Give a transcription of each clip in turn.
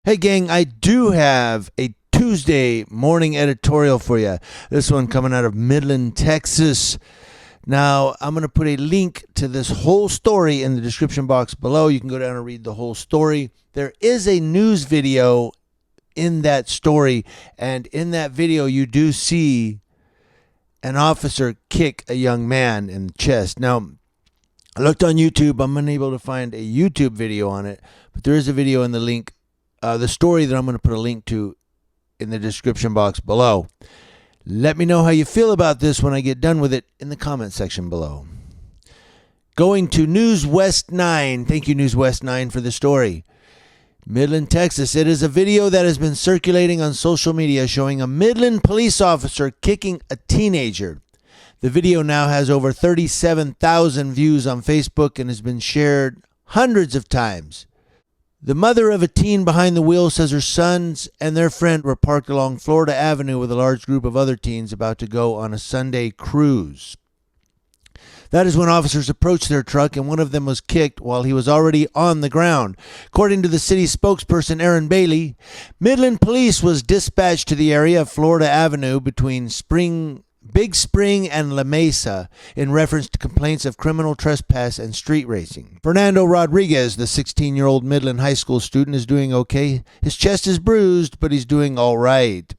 Hey gang, I do have a Tuesday morning editorial for you. This one coming out of Midland, Texas. Now, I'm going to put a link to this whole story in the description box below. You can go down and read the whole story. There is a news video in that story, and in that video you do see an officer kick a young man in the chest. Now, I looked on YouTube. I'm unable to find a YouTube video on it, but there is a video in the link. The story that I'm going to put a link to in the description box below. Let me know how you feel about this when I get done with it in the comment section below. Going to News West 9. Thank you, News West 9, for the story. Midland, Texas. It is a video that has been circulating on social media showing a Midland police officer kicking a teenager. The video now has over 37,000 views on Facebook and has been shared hundreds of times. The mother of a teen behind the wheel says her sons and their friend were parked along Florida Avenue with a large group of other teens about to go on a Sunday cruise. That is when officers approached their truck and one of them was kicked while he was already on the ground. According to the city spokesperson Aaron Bailey, Midland Police was dispatched to the area of Florida Avenue between Big Spring and La Mesa in reference to complaints of criminal trespass and street racing. Fernando Rodriguez, the 16-year-old Midland high school student, is doing okay. His chest is bruised, but he's doing all right.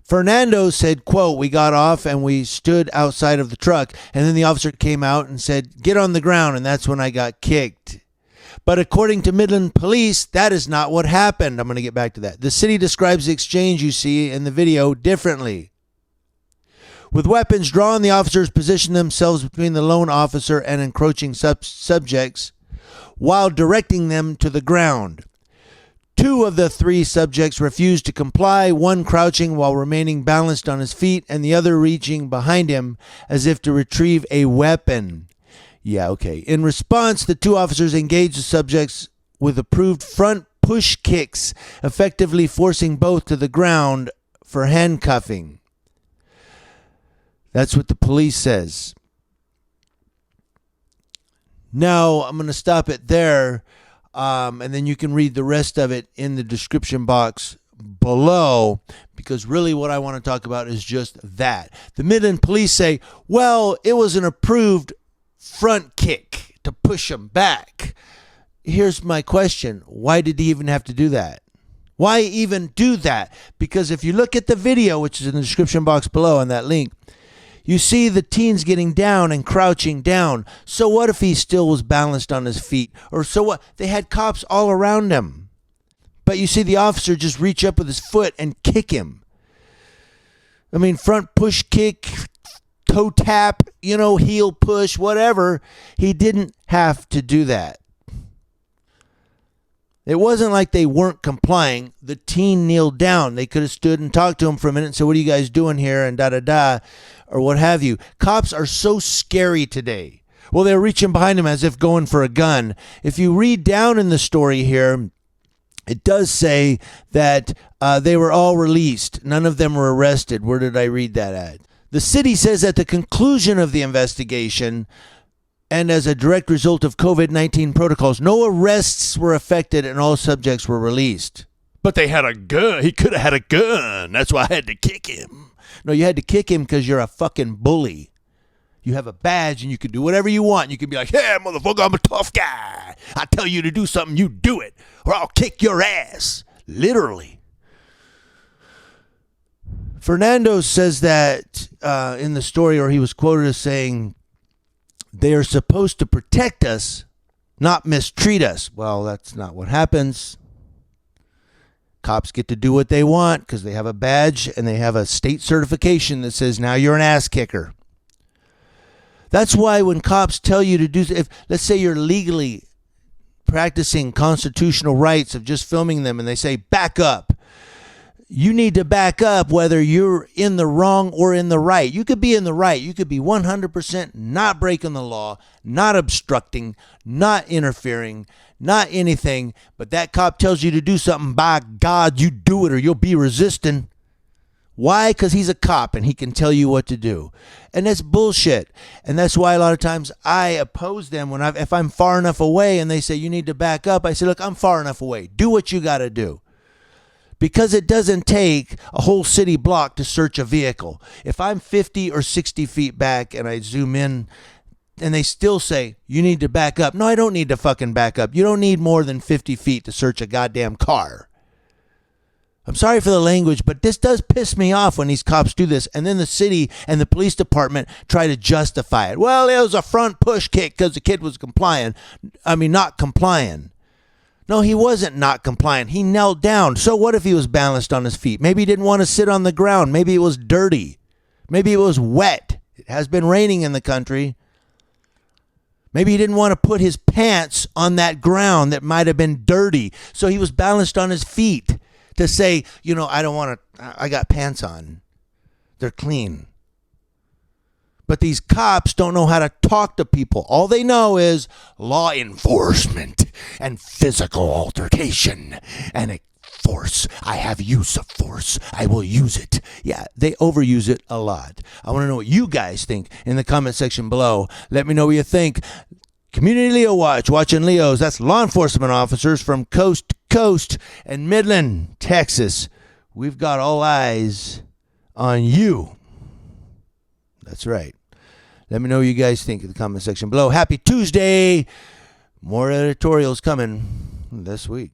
Fernando said, quote, "We got off and we stood outside of the truck, and then the officer came out and said, 'Get on the ground,' and that's when I got kicked." But according to Midland Police, that is not what happened. I'm going to get back to that. The city describes the exchange you see in the video differently. With weapons drawn, the officers positioned themselves between the lone officer and encroaching subjects while directing them to the ground. Two of the three subjects refused to comply, one crouching while remaining balanced on his feet and the other reaching behind him as if to retrieve a weapon. Yeah, okay. In response, the two officers engaged the subjects with approved front push kicks, effectively forcing both to the ground for handcuffing. That's what the police says. Now, I'm going to stop it there, and then you can read the rest of it in the description box below, because really what I want to talk about is just that. The Midland Police say, well, it was an approved front kick to push him back. Here's my question. Why did he even have to do that? Why even do that? Because if you look at the video, which is in the description box below on that link, you see the teens getting down and crouching down. So what if he still was balanced on his feet? Or so what? They had cops all around him. But you see the officer just reach up with his foot and kick him. I mean, front push kick, toe tap, heel push, whatever. He didn't have to do that. It wasn't like they weren't complying. The teen kneeled down. They could have stood and talked to him for a minute and said, "What are you guys doing here?" and da-da-da, or what have you. Cops are so scary today. Well, they're reaching behind him as if going for a gun. If you read down in the story here, it does say that they were all released. None of them were arrested. Where did I read that at? The city says at the conclusion of the investigation, and as a direct result of COVID-19 protocols, no arrests were affected and all subjects were released. But they had a gun. He could have had a gun. That's why I had to kick him. No, you had to kick him because you're a fucking bully. You have a badge and you can do whatever you want. You can be like, "Hey, motherfucker, I'm a tough guy. I tell you to do something, you do it, or I'll kick your ass." Literally. Fernando says that in the story, or he was quoted as saying, "They are supposed to protect us, not mistreat us." Well, that's not what happens. Cops get to do what they want because they have a badge and they have a state certification that says, now you're an ass kicker. That's why when cops tell you to do, if let's say you're legally practicing constitutional rights of just filming them and they say, back up. You need to back up whether you're in the wrong or in the right. You could be in the right. You could be 100% not breaking the law, not obstructing, not interfering, not anything. But that cop tells you to do something, by God, you do it or you'll be resisting. Why? Because he's a cop and he can tell you what to do. And that's bullshit. And that's why a lot of times I oppose them if I'm far enough away and they say you need to back up. I say, look, I'm far enough away. Do what you got to do. Because it doesn't take a whole city block to search a vehicle. If I'm 50 or 60 feet back and I zoom in and they still say, you need to back up. No, I don't need to fucking back up. You don't need more than 50 feet to search a goddamn car. I'm sorry for the language, but this does piss me off when these cops do this. And then the city and the police department try to justify it. Well, it was a front push kick because the kid was not complying. No, he wasn't not compliant. He knelt down. So what if he was balanced on his feet? Maybe he didn't want to sit on the ground. Maybe it was dirty. Maybe it was wet. It has been raining in the country. Maybe he didn't want to put his pants on that ground that might have been dirty. So he was balanced on his feet to say, I got pants on. They're clean. But these cops don't know how to talk to people. All they know is law enforcement and physical altercation and force. I have use of force. I will use it. Yeah, they overuse it a lot. I want to know what you guys think in the comment section below. Let me know what you think. Community Leo Watch, watching Leos. That's law enforcement officers from coast to coast and Midland, Texas. We've got all eyes on you. That's right. Let me know what you guys think in the comment section below. Happy Tuesday. More editorials coming this week.